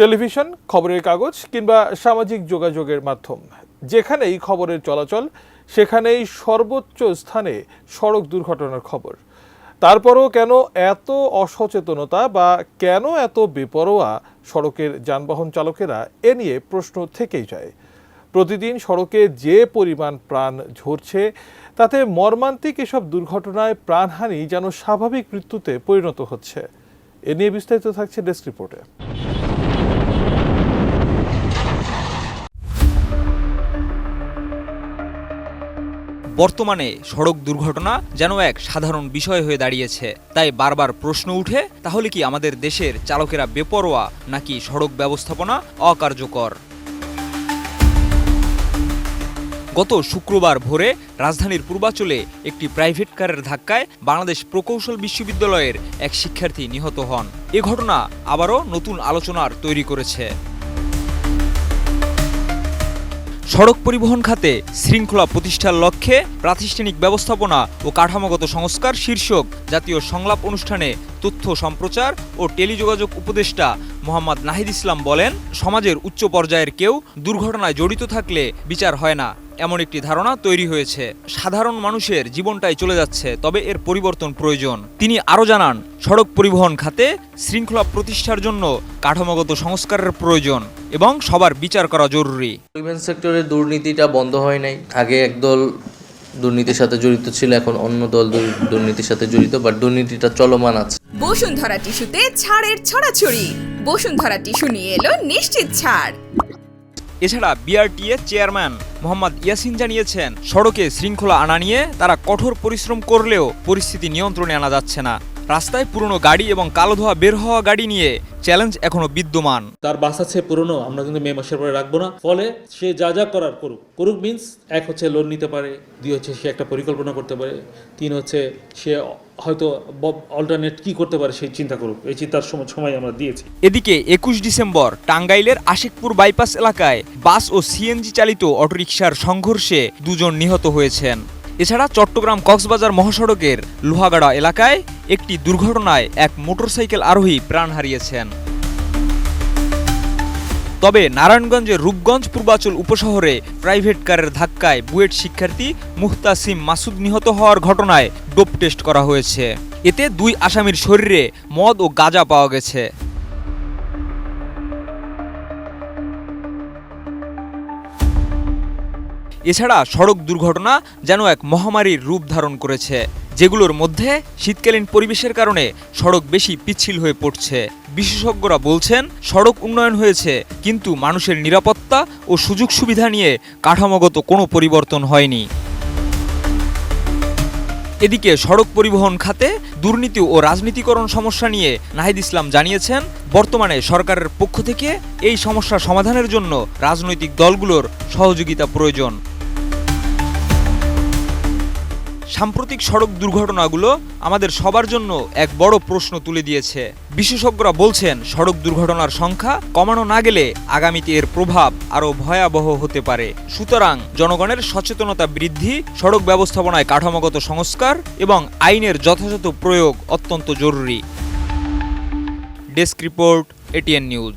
Television, খবরের কাগজ কিংবা সামাজিক যোগাযোগের মাধ্যম, যেখানেই খবরের চলাচল সেখানেই সর্বোচ্চ স্থানে সড়ক দুর্ঘটনার খবর। তারপরও কেন এত অসচেতনতা বা কেন এত বেপরোয়া সড়কের যানবাহন চালকেরা, এ নিয়ে প্রশ্ন থেকেই যায়। প্রতিদিন সড়কে যে পরিমাণ প্রাণ ঝরছে, তাতে মর্মান্তিক এসব দুর্ঘটনায় প্রাণহানি যেন স্বাভাবিক মৃত্যুতে পরিণত হচ্ছে। এ নিয়ে বিস্তারিত থাকছে ডেস্ক রিপোর্টে। বর্তমানে সড়ক দুর্ঘটনা যেন এক সাধারণ বিষয় হয়ে দাঁড়িয়েছে। তাই বারবার প্রশ্ন উঠে, তাহলে কি আমাদের দেশের চালকেরা বেপরোয়া নাকি সড়ক ব্যবস্থাপনা অকার্যকর? গত শুক্রবার ভোরে রাজধানীর পূর্বাঞ্চলে একটি প্রাইভেট কারের ধাক্কায় বাংলাদেশ প্রকৌশল বিশ্ববিদ্যালয়ের এক শিক্ষার্থী নিহত হন। এ ঘটনা আবারও নতুন আলোচনার তৈরি করেছে। সড়ক পরিবহন খাতে শৃঙ্খলা প্রতিষ্ঠার লক্ষ্যে প্রাতিষ্ঠানিক ব্যবস্থাপনা ও কাঠামোগত সংস্কার শীর্ষক জাতীয় সংলাপ অনুষ্ঠানে তথ্য সম্প্রচার ও টেলিযোগাযোগ উপদেষ্টা মোহাম্মদ নাহিদ ইসলাম বলেন, সমাজের উচ্চ পর্যায়ের কেউ দুর্ঘটনায় জড়িত থাকলে বিচার হয় না, এমন একটি ধারণা তৈরি হয়েছে। সাধারণ মানুষের জীবনটাই চলে যাচ্ছে, তবে এর পরিবর্তন প্রয়োজন। তিনি আরও জানান, সড়ক পরিবহন খাতে শৃঙ্খলা প্রতিষ্ঠার জন্য কাঠামোগত সংস্কারের প্রয়োজন এবং সবার বিচার করা জরুরি। পরিবহন সেক্টরের দুর্নীতিটা বন্ধ হয় নাই। আগে একদল দুর্নীতির সাথে জড়িত ছিল, এখন অন্য দল দুর্নীতির সাথে জড়িত, বাট দুর্নীতিটা চলমান আছে। বসুন্ধরা টিস্যুতে ছাড়ের ছড়াছড়ি। বসুন্ধরা টিস্যু নিয়ে এলো নিশ্চিত ছাড়। এছাড়া বিআরটিএ চেয়ারম্যান মোহাম্মদ ইয়াসিন জানিয়েছেন, সড়কে শৃঙ্খলা আনা নিয়ে তারা কঠোর পরিশ্রম করলেও পরিস্থিতি নিয়ন্ত্রণে আনা যাচ্ছে না। রাস্তায় পুরনো গাড়ি এবং কালো ধোঁয়া বের হওয়া গাড়ি নিয়ে চ্যালেঞ্জ এখনো বিদ্যমান। তার বাস আছে পুরনো, আমরা কিন্তু মে মাসের পরে রাখবো না। ফলে সে যা যা করার করুক মিন্স, এক হচ্ছে লোন নিতে পারে, দুই হচ্ছে সে একটা পরিকল্পনা করতে পারে, তিন হচ্ছে সে হয়তো অল্টারনেট কি করতে পারে সেই চিন্তা করুক। এই চিন্তার সময় আমরা দিয়েছি। এদিকে 21 ডিসেম্বর টাঙ্গাইলের আশিকপুর বাইপাস এলাকায় বাস ও সিএনজি চালিত অটোরিকশার সংঘর্ষে দুজন নিহত হয়েছেন। এছাড়া চট্টগ্রাম কক্সবাজার মহাসড়কের লোহাগাড়া এলাকায় একটি দুর্ঘটনায় এক মোটরসাইকেল আরোহী প্রাণ হারিয়েছেন। তবে নারায়ণগঞ্জের রূপগঞ্জ পূর্বাচল উপশহরে প্রাইভেট কারের ধাক্কায় বুয়েট শিক্ষার্থী মুহতাসিম মাসুদ নিহত হওয়ার ঘটনায় ডোপ টেস্ট করা হয়েছে। এতে 2 আসামির শরীরে মদ ও গাঁজা পাওয়া গেছে। এছাড়া সড়ক দুর্ঘটনা যেন এক মহামারীর রূপ ধারণ করেছে, যেগুলোর মধ্যে শীতকালীন পরিবেশের কারণে সড়ক বেশি পিচ্ছিল হয়ে পড়ছে। বিশেষজ্ঞরা বলছেন, সড়ক উন্নয়ন হয়েছে, কিন্তু মানুষের নিরাপত্তা ও সুযোগ সুবিধা নিয়ে কাঠামোগত কোনো পরিবর্তন হয়নি। এদিকে সড়ক পরিবহন খাতে দুর্নীতি ও রাজনীতিকরণ সমস্যা নিয়ে নাহিদ ইসলাম জানিয়েছেন, বর্তমানে সরকারের পক্ষ থেকে এই সমস্যা সমাধানের জন্য রাজনৈতিক দলগুলোর সহযোগিতা প্রয়োজন। সাম্প্রতিক সড়ক দুর্ঘটনাগুলো আমাদের সবার জন্য এক বড় প্রশ্ন তুলে দিয়েছে। বিশেষজ্ঞরা বলছেন, সড়ক দুর্ঘটনার সংখ্যা কমানো না গেলে আগামীতে এর প্রভাব আরও ভয়াবহ হতে পারে। সুতরাং জনগণের সচেতনতা বৃদ্ধি, সড়ক ব্যবস্থাপনায় কাঠামোগত সংস্কার এবং আইনের যথাযথ প্রয়োগ অত্যন্ত জরুরি। Desk report, ATN news.